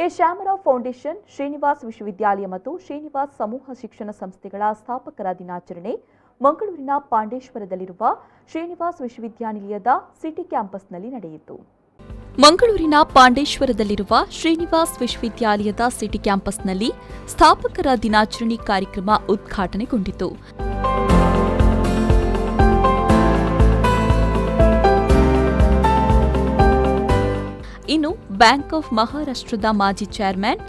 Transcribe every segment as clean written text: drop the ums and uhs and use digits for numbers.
A Shyamrao foundation, Srinivas ವಿಶ್ವವಿದ್ಯಾಲಯ ಮತ್ತು ಶ್ರೀನಿವಾಸ್ ಸಮೂಹ ಶಿಕ್ಷಣ ಸಂಸ್ಥೆಗಳ ಸ್ಥಾಪಕರ ದಿನಾಚರಣೆ ಮಂಗಳೂರಿನ ಪಾಂಡೇಶ್ವರದಲ್ಲಿರುವ ಶ್ರೀನಿವಾಸ್ ವಿಶ್ವವಿದ್ಯಾನಿಲಯದ ಸಿಟಿ ಕ್ಯಾಂಪಸ್ನಲ್ಲಿ ನಡೆಯಿತು. ಮಂಗಳೂರಿನ ಪಾಂಡೇಶ್ವರದಲ್ಲಿರುವ ಶ್ರೀನಿವಾಸ್ ವಿಶ್ವವಿದ್ಯಾಲಯದ ಸಿಟಿ ಕ್ಯಾಂಪಸ್ನಲ್ಲಿ ಸ್ಥಾಪಕರ ದಿನಾಚರಣೆ ಕಾರ್ಯಕ್ರಮ ಉದ್ಘಾಟನೆಗೊಂಡಿತು. ಇನ್ನು ಬ್ಯಾಂಕ್ ಆಫ್ ಮಹಾರಾಷ್ಟ್ರದ ಮಾಜಿ ಚೇರ್ಮನ್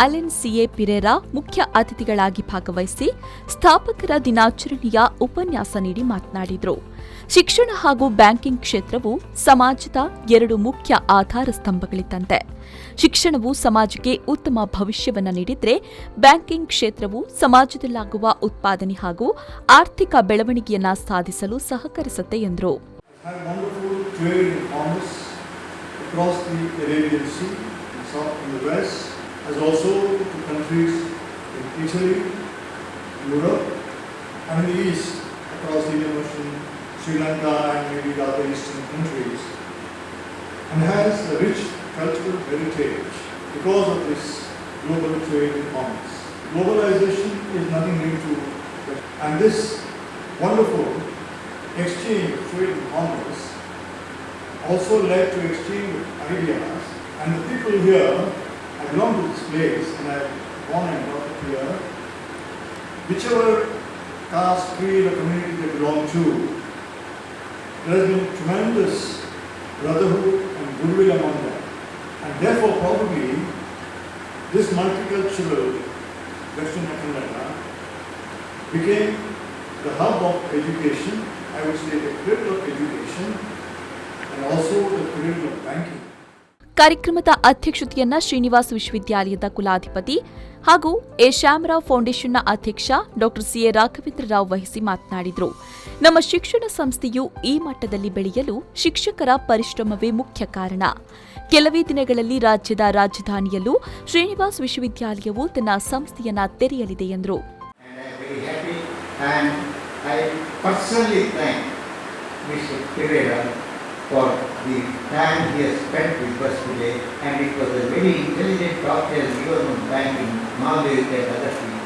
ಅಲೆನ್ ಸಿಎ ಪಿರೇರಾ ಮುಖ್ಯ ಅತಿಥಿಗಳಾಗಿ ಭಾಗವಹಿಸಿ ಸ್ಥಾಪಕರ ದಿನಾಚರಣೆಯ ಉಪನ್ಯಾಸ ನೀಡಿ ಮಾತನಾಡಿದರು. ಶಿಕ್ಷಣ ಹಾಗೂ ಬ್ಯಾಂಕಿಂಗ್ ಕ್ಷೇತ್ರವು ಸಮಾಜದ ಎರಡು ಮುಖ್ಯ ಆಧಾರ ಸ್ತಂಭಗಳಿದ್ದಂತೆ. ಶಿಕ್ಷಣವು ಸಮಾಜಕ್ಕೆ ಉತ್ತಮ ಭವಿಷ್ಯವನ್ನು ನೀಡಿದರೆ, ಬ್ಯಾಂಕಿಂಗ್ ಕ್ಷೇತ್ರವು ಸಮಾಜದಲ್ಲಾಗುವ ಉತ್ಪಾದನೆ ಹಾಗೂ ಆರ್ಥಿಕ ಬೆಳವಣಿಗೆಯನ್ನು ಸಾಧಿಸಲು ಸಹಕರಿಸುತ್ತೆ ಎಂದರು. Across the Arabian Sea, in the west, as also to countries in Italy, Europe, and in the east, across the Indian Ocean, Sri Lanka, and maybe the other eastern countries, and has a rich cultural heritage because of this global trade and commerce. Globalization is nothing new to us, and this wonderful exchange of trade and commerce also led to exchange of ideas, and the people here, I belong to this place and I was born and brought up here, whichever caste, creed or community they belong to, there has been tremendous brotherhood and goodwill among them, and therefore probably this multicultural Western Canada became the hub of education, I would say the cradle of education, and also the cradle of banking. ಕಾರ್ಯಕ್ರಮದ ಅಧ್ಯಕ್ಷತೆಯನ್ನ ಶ್ರೀನಿವಾಸ್ ವಿಶ್ವವಿದ್ಯಾಲಯದ ಕುಲಾಧಿಪತಿ ಹಾಗೂ A Shyamrao ಫೌಂಡೇಶನ್ನ ಅಧ್ಯಕ್ಷ ಡಾ CA Raghavendra Rao ವಹಿಸಿ ಮಾತನಾಡಿದರು. ನಮ್ಮ ಶಿಕ್ಷಣ ಸಂಸ್ಥೆಯು ಈ ಮಟ್ಟದಲ್ಲಿ ಬೆಳೆಯಲು ಶಿಕ್ಷಕರ ಪರಿಶ್ರಮವೇ ಮುಖ್ಯ ಕಾರಣ. ಕೆಲವೇ ದಿನಗಳಲ್ಲಿ ರಾಜ್ಯದ ರಾಜಧಾನಿಯಲ್ಲೂ ಶ್ರೀನಿವಾಸ್ ವಿಶ್ವವಿದ್ಯಾಲಯವು ತನ್ನ ಸಂಸ್ಥೆಯನ್ನ ತೆರೆಯಲಿದೆ ಎಂದರು. For the time he has spent with us today, and it was a very intelligent talk he has given on banking, knowledge and other things.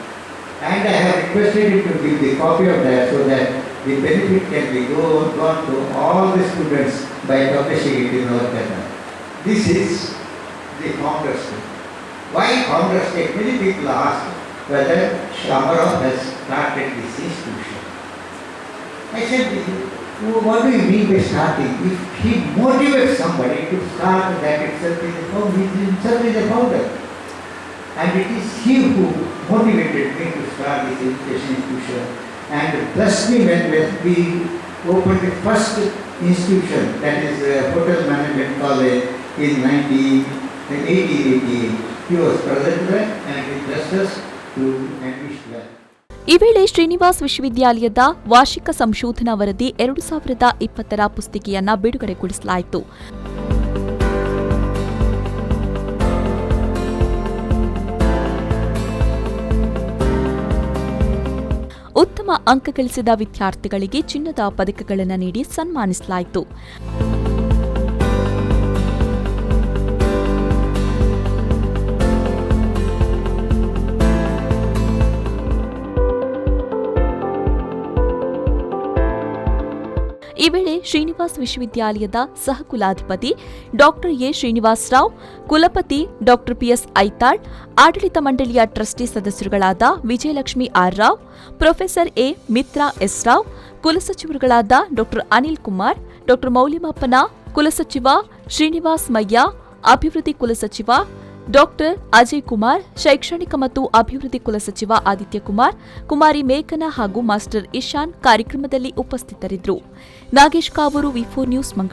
And I have requested him to give the copy of that so that the benefit can be gone to all the students by publishing it in our journal. This is the Founders Day. Why Founders Day? Many people ask whether Shyamrao has started this institution. I said, what do you mean by starting? If he motivates somebody to start, that itself is a founder. He himself is a founder. And it is he who motivated me to start this education institution. And trust me, when we opened the first institution, that is Hotel Management College in 1888, he was present there and he blessed us to admit there. ಈ ವೇಳೆ ಶ್ರೀನಿವಾಸ್ ವಿಶ್ವವಿದ್ಯಾಲಯದ ವಾರ್ಷಿಕ ಸಂಶೋಧನಾ ವರದಿ 2020ರ ಪುಸ್ತಿಕೆಯನ್ನ ಬಿಡುಗಡೆಗೊಳಿಸಲಾಯಿತು. ಉತ್ತಮ ಅಂಕ ಗಳಿಸಿದ ವಿದ್ಯಾರ್ಥಿಗಳಿಗೆ ಚಿನ್ನದ ಪದಕಗಳನ್ನು ನೀಡಿ ಸನ್ಮಾನಿಸಲಾಯಿತು. ಈ ವೇಳೆ ಶ್ರೀನಿವಾಸ್ ವಿಶ್ವವಿದ್ಯಾಲಯದ ಸಹಕುಲಾಧಿಪತಿ ಡಾ ಎ ಶ್ರೀನಿವಾಸ್ ರಾವ್, ಕುಲಪತಿ ಡಾ ಪಿಎಸ್ ಐತಾಳ್, ಆಡಳಿತ ಮಂಡಳಿಯ ಟ್ರಸ್ಟಿ ಸದಸ್ಯರುಗಳಾದ Vijayalakshmi R Rao, professor A Mitra S Rao, ಕುಲಸಚಿವರುಗಳಾದ ಡಾ ಅನಿಲ್ ಕುಮಾರ್, ಡಾ ಮೌಲ್ಯಮಾಪನ ಕುಲಸಚಿವ ಶ್ರೀನಿವಾಸ್ ಮಯ್ಯ, ಅಭಿವೃದ್ಧಿ ಕುಲಸಚಿವ ಡಾ ಅಜಯ್ ಕುಮಾರ್, ಶೈಕ್ಷಣಿಕ ಮತ್ತು ಅಭಿವೃದ್ಧಿ ಕುಲಸಚಿವ ಆದಿತ್ಯ ಕುಮಾರ್, ಕುಮಾರಿ ಮೇಘನಾ ಹಾಗೂ ಮಾಸ್ಟರ್ ಇಶಾನ್ ಕಾರ್ಯಕ್ರಮದಲ್ಲಿ ಉಪಸ್ಥಿತರಿದ್ದರು. ನಾಗೇಶ್ ಕಾವೂರು, ವಿ4 ನ್ಯೂಸ್, ಮಂಗಳೂರು.